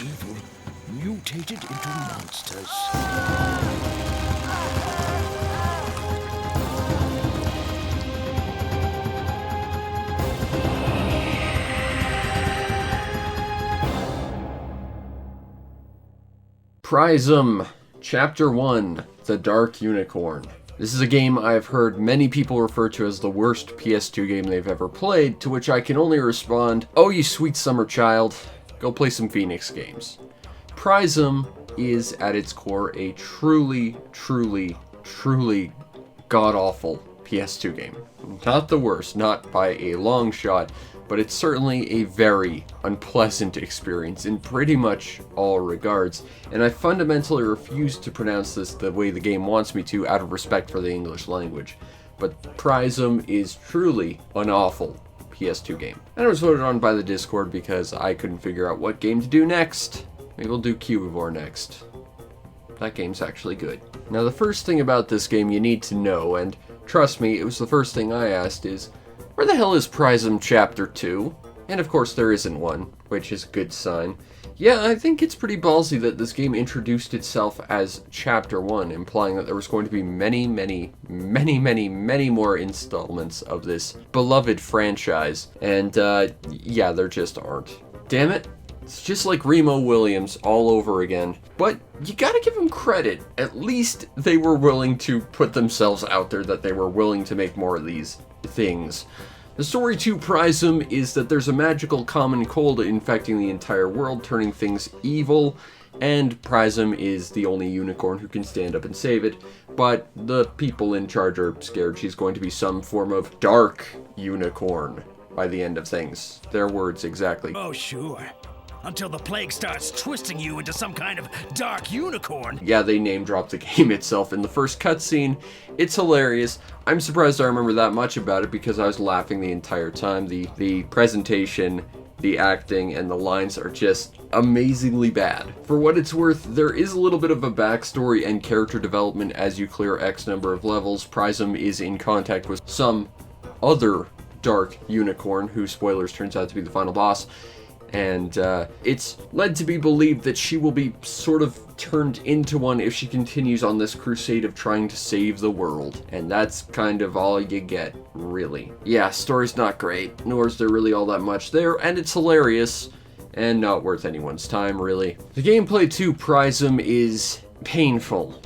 evil mutated into monsters. Pryzm, Chapter 1, The Dark Unicorn. This is a game I've heard many people refer to as the worst PS2 game they've ever played, to which I can only respond, oh you sweet summer child, go play some Phoenix games. Pryzm is, at its core, a truly god-awful PS2 game. Not the worst, not by a long shot, but it's certainly a very unpleasant experience in pretty much all regards, and I fundamentally refuse to pronounce this the way the game wants me to out of respect for the English language. But Pryzm is truly an awful PS2 game. And it was voted on by the Discord because I couldn't figure out what game to do next. Maybe we'll do Cubivore next. That game's actually good. Now the first thing about this game you need to know, and trust me, it was the first thing I asked, is where the hell is Pryzm Chapter 2? And of course there isn't one, which is a good sign. Yeah, I think it's pretty ballsy that this game introduced itself as Chapter 1, implying that there was going to be many more installments of this beloved franchise. And yeah, there just aren't. Damn it. It's just like Remo Williams all over again. But you gotta give them credit. At least they were willing to put themselves out there that they were willing to make more of these things. The story to Pryzm is that there's a magical common cold infecting the entire world, turning things evil, and Pryzm is the only unicorn who can stand up and save it, but the people in charge are scared she's going to be some form of dark unicorn by the end of things. Their words exactly. Oh, sure. Until the plague starts twisting you into some kind of dark unicorn. Yeah, they name drop the game itself in the first cutscene. It's hilarious. I'm surprised I remember that much about it because I was laughing the entire time. The presentation, the acting, and the lines are just amazingly bad. For what it's worth, there is a little bit of a backstory and character development as you clear X number of levels. Pryzm is in contact with some other dark unicorn, who, spoilers, turns out to be the final boss. And it's led to be believed that she will be sort of turned into one if she continues on this crusade of trying to save the world. And that's kind of all you get, really. Yeah, story's not great, nor is there really all that much there, and it's hilarious, and not worth anyone's time, really. The gameplay to Pryzm is painful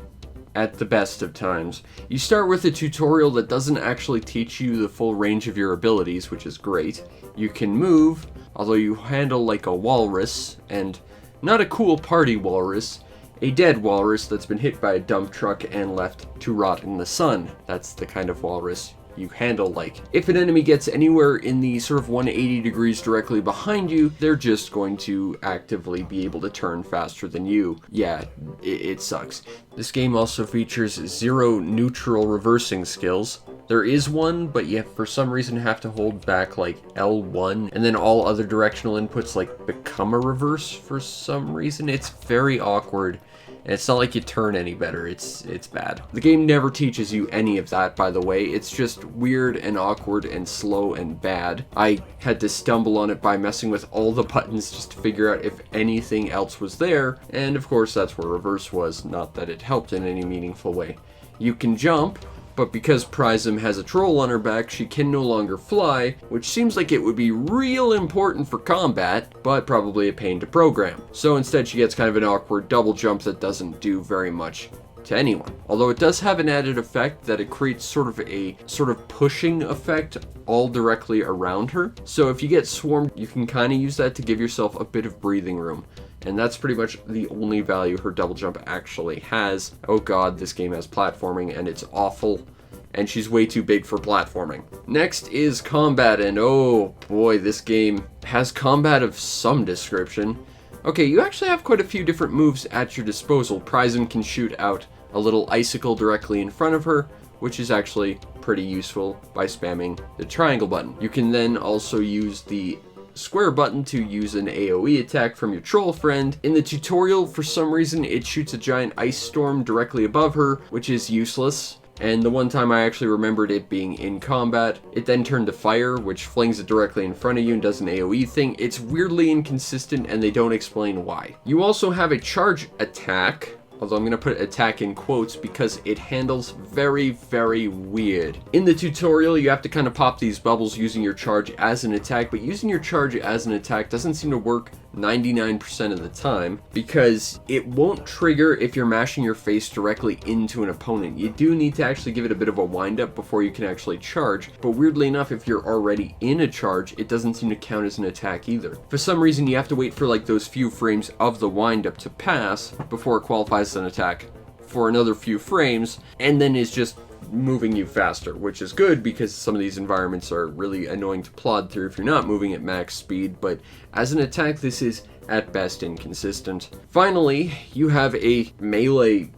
at the best of times. You start with a tutorial that doesn't actually teach you the full range of your abilities, which is great. You can move, although you handle like a walrus, and not a cool party walrus, a dead walrus that's been hit by a dump truck and left to rot in the sun. That's the kind of walrus you handle like. If an enemy gets anywhere in the sort of 180 degrees directly behind you, they're just going to actively be able to turn faster than you. Yeah, it sucks. This game also features 0 neutral reversing skills. There is one, but you for some reason have to hold back like L1, and then all other directional inputs like become a reverse for some reason. It's very awkward. And it's not like you turn any better, it's bad. The game never teaches you any of that, by the way. It's just weird and awkward and slow and bad. I had to stumble on it by messing with all the buttons just to figure out if anything else was there, and of course that's where reverse was, not that it helped in any meaningful way. You can jump, but because Pryzm has a troll on her back, she can no longer fly, which seems like it would be real important for combat, but probably a pain to program. So instead she gets kind of an awkward double jump that doesn't do very much to anyone. Although it does have an added effect that it creates sort of pushing effect all directly around her. So if you get swarmed, you can kind of use that to give yourself a bit of breathing room. And that's pretty much the only value her double jump actually has. Oh god, this game has platforming and it's awful. And she's way too big for platforming. Next is combat, and oh boy, this game has combat of some description. Okay, you actually have quite a few different moves at your disposal. Pryzm can shoot out a little icicle directly in front of her, which is actually pretty useful by spamming the triangle button. You can then also use the square button to use an AoE attack from your troll friend. In the tutorial, for some reason, it shoots a giant ice storm directly above her, which is useless. And the one time I actually remembered it being in combat, it then turned to fire, which flings it directly in front of you and does an AoE thing. It's weirdly inconsistent and they don't explain why. You also have a charge attack, although I'm going to put attack in quotes because it handles very, very weird. In the tutorial, you have to kind of pop these bubbles using your charge as an attack, but using your charge as an attack doesn't seem to work 99% of the time because it won't trigger if you're mashing your face directly into an opponent. You do need to actually give it a bit of a wind up before you can actually charge, but weirdly enough, if you're already in a charge, it doesn't seem to count as an attack either. For some reason, you have to wait for like those few frames of the wind up to pass before it qualifies as an attack for another few frames, and then is just moving you faster, which is good because some of these environments are really annoying to plod through if you're not moving at max speed, but as an attack this is at best inconsistent. Finally, you have a melee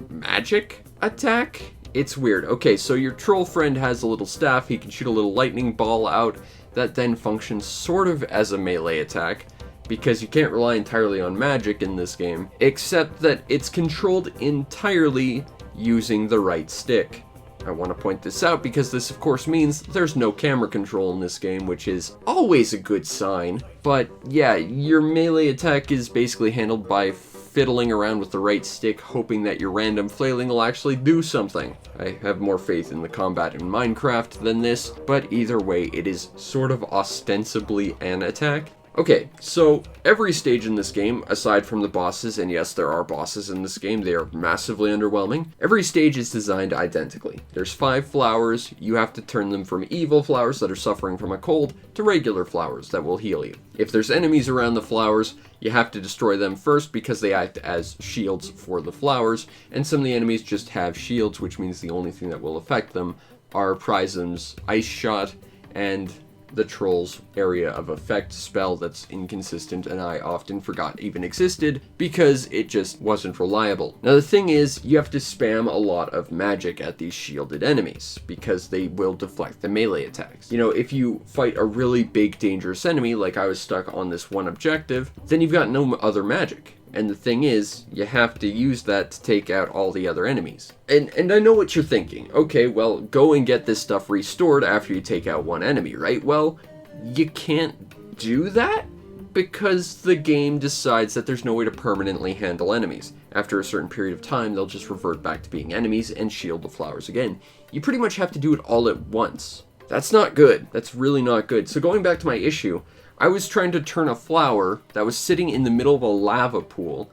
magic attack. It's weird. Okay, so your troll friend has a little staff, he can shoot a little lightning ball out that then functions sort of as a melee attack, because you can't rely entirely on magic in this game, except that it's controlled entirely using the right stick. I want to point this out because this of course means there's no camera control in this game, which is always a good sign. But yeah, your melee attack is basically handled by fiddling around with the right stick, hoping that your random flailing will actually do something. I have more faith in the combat in Minecraft than this, but either way, it is sort of ostensibly an attack. Okay, so every stage in this game, aside from the bosses, and yes, there are bosses in this game, they are massively underwhelming, every stage is designed identically. There's 5 flowers, you have to turn them from evil flowers that are suffering from a cold to regular flowers that will heal you. If there's enemies around the flowers, you have to destroy them first because they act as shields for the flowers, and some of the enemies just have shields, which means the only thing that will affect them are Pryzm's Ice Shot and the Troll's Area of Effect spell that's inconsistent and I often forgot even existed because it just wasn't reliable. Now the thing is, you have to spam a lot of magic at these shielded enemies because they will deflect the melee attacks. You know, if you fight a really big dangerous enemy, like I was stuck on this one objective, then you've got no other magic. And the thing is, you have to use that to take out all the other enemies. And I know what you're thinking. Okay, well, go and get this stuff restored after you take out one enemy, right? Well, you can't do that because the game decides that there's no way to permanently handle enemies. After a certain period of time, they'll just revert back to being enemies and shield the flowers again. You pretty much have to do it all at once. That's not good. That's really not good. So going back to my issue, I was trying to turn a flower that was sitting in the middle of a lava pool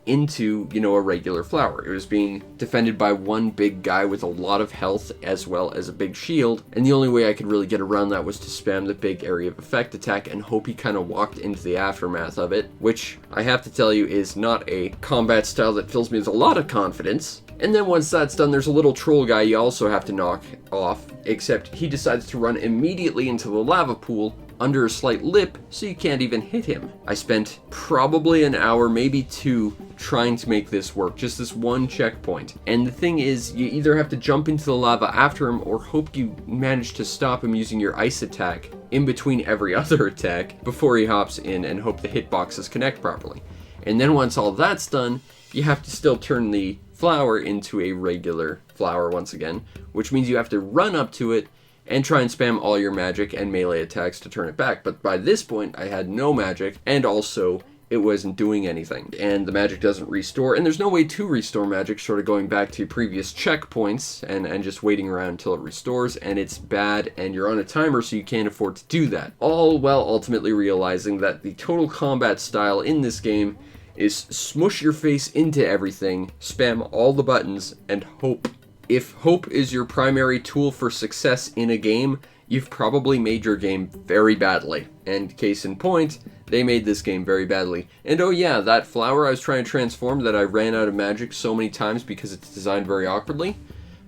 into, you know, a regular flower. It was being defended by one big guy with a lot of health as well as a big shield, and the only way I could really get around that was to spam the big area of effect attack and hope he kind of walked into the aftermath of it, which I have to tell you is not a combat style that fills me with a lot of confidence. And then once that's done, there's a little troll guy you also have to knock off, except he decides to run immediately into the lava pool under a slight lip, so you can't even hit him. I spent probably an hour, maybe 2, trying to make this work, just this one checkpoint. And the thing is, you either have to jump into the lava after him or hope you manage to stop him using your ice attack in between every other attack before he hops in and hope the hitboxes connect properly. And then once all that's done, you have to still turn the flower into a regular flower once again, which means you have to run up to it and try and spam all your magic and melee attacks to turn it back. But by this point, I had no magic, and also it wasn't doing anything. And the magic doesn't restore, and there's no way to restore magic short of going back to previous checkpoints and just waiting around until it restores, and it's bad, and you're on a timer, so you can't afford to do that. All while ultimately realizing that the total combat style in this game is smush your face into everything, spam all the buttons, and hope. If hope is your primary tool for success in a game, you've probably made your game very badly. And case in point, they made this game very badly. And oh yeah, that flower I was trying to transform that I ran out of magic so many times because it's designed very awkwardly,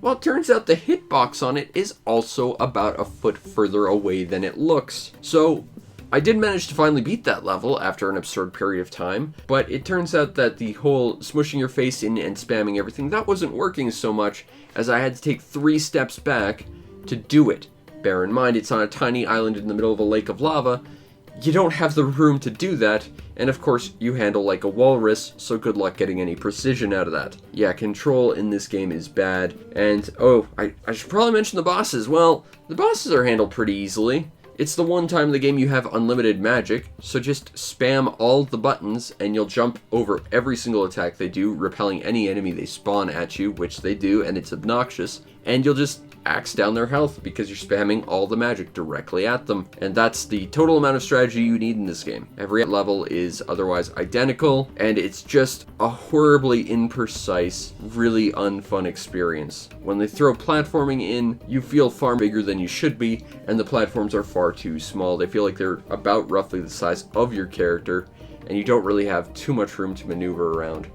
well, it turns out the hitbox on it is also about a foot further away than it looks. So I did manage to finally beat that level after an absurd period of time, but it turns out that the whole smushing your face in and spamming everything, that wasn't working so much as I had to take 3 steps back to do it. Bear in mind, it's on a tiny island in the middle of a lake of lava. you don't have the room to do that, and of course, you handle like a walrus, so good luck getting any precision out of that. Yeah, control in this game is bad, and oh, I should probably mention the bosses. Well, the bosses are handled pretty easily. It's the one time in the game you have unlimited magic, so just spam all the buttons and you'll jump over every single attack they do, repelling any enemy they spawn at you, which they do, and it's obnoxious, and you'll just axe down their health because you're spamming all the magic directly at them. And that's the total amount of strategy you need in this game. Every level is otherwise identical, and it's just a horribly imprecise, really unfun experience. When they throw platforming in, you feel far bigger than you should be, and the platforms are far too small. They feel like they're about roughly the size of your character, and you don't really have too much room to maneuver around.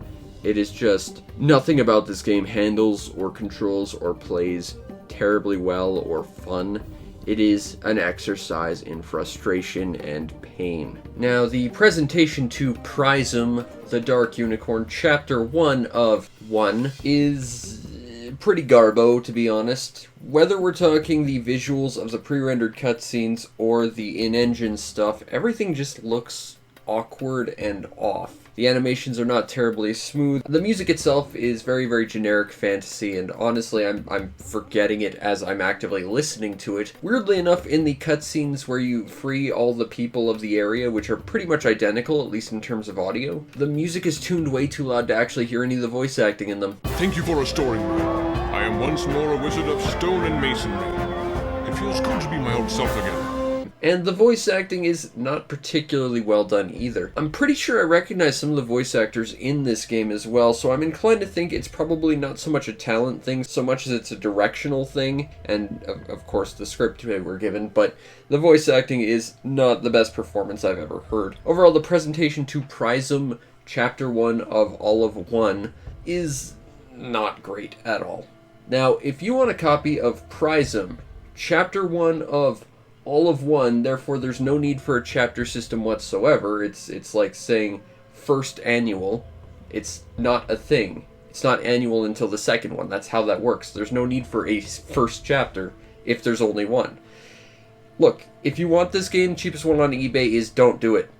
It is just nothing about this game handles or controls or plays terribly well or fun. It is an exercise in frustration and pain. Now, the presentation to Pryzm, the Dark Unicorn, Chapter 1 of 1 is pretty garbo, to be honest. Whether we're talking the visuals of the pre-rendered cutscenes or the in-engine stuff, everything just looks awkward and off. The animations are not terribly smooth. The music itself is very, very generic fantasy, and honestly, I'm forgetting it as I'm actively listening to it. Weirdly enough, in the cutscenes where you free all the people of the area, which are pretty much identical, at least in terms of audio, the music is tuned way too loud to actually hear any of the voice acting in them. Thank you for restoring me. I am once more a wizard of stone and masonry. It feels good to be my old self again. And the voice acting is not particularly well done either. I'm pretty sure I recognize some of the voice actors in this game as well, so I'm inclined to think it's probably not so much a talent thing, so much as it's a directional thing, and of course the script they were given, but the voice acting is not the best performance I've ever heard. Overall, the presentation to Pryzm Chapter 1 of all of 1 is not great at all. Now, if you want a copy of Pryzm Chapter 1 of all of 1, therefore there's no need for a chapter system whatsoever. It's like saying first annual. It's not a thing. It's not annual until the second one. That's how that works. There's no need for a first chapter if there's only one. Look, if you want this game, cheapest one on eBay is don't do it.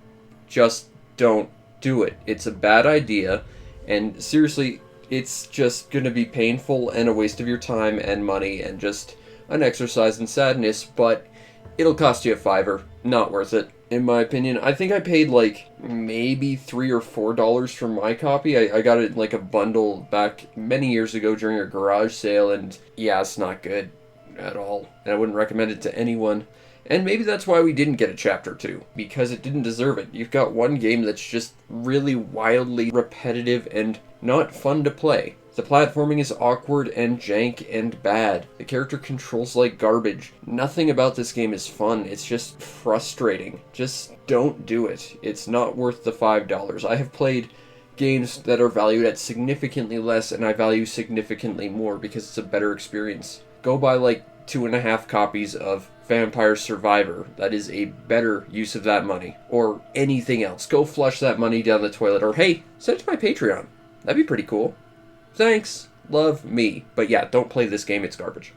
Just don't do it. It's a bad idea, and seriously, it's just gonna be painful and a waste of your time and money and just an exercise in sadness, but it'll cost you a $5. Not worth it, in my opinion. I think I paid like maybe $3 or $4 for my copy. I got it like a bundle back many years ago during a garage sale, and yeah, it's not good at all. And I wouldn't recommend it to anyone. And maybe that's why we didn't get a Chapter 2, because it didn't deserve it. You've got one game that's just really wildly repetitive and not fun to play. The platforming is awkward and jank and bad. The character controls like garbage. Nothing about this game is fun. It's just frustrating. Just don't do it. It's not worth the $5. I have played games that are valued at significantly less, and I value significantly more because it's a better experience. Go buy like 2.5 copies of Vampire Survivor. That is a better use of that money. Or anything else. Go flush that money down the toilet. Or hey, send it to my Patreon. That'd be pretty cool. Thanks. Love me. But yeah, don't play this game. It's garbage.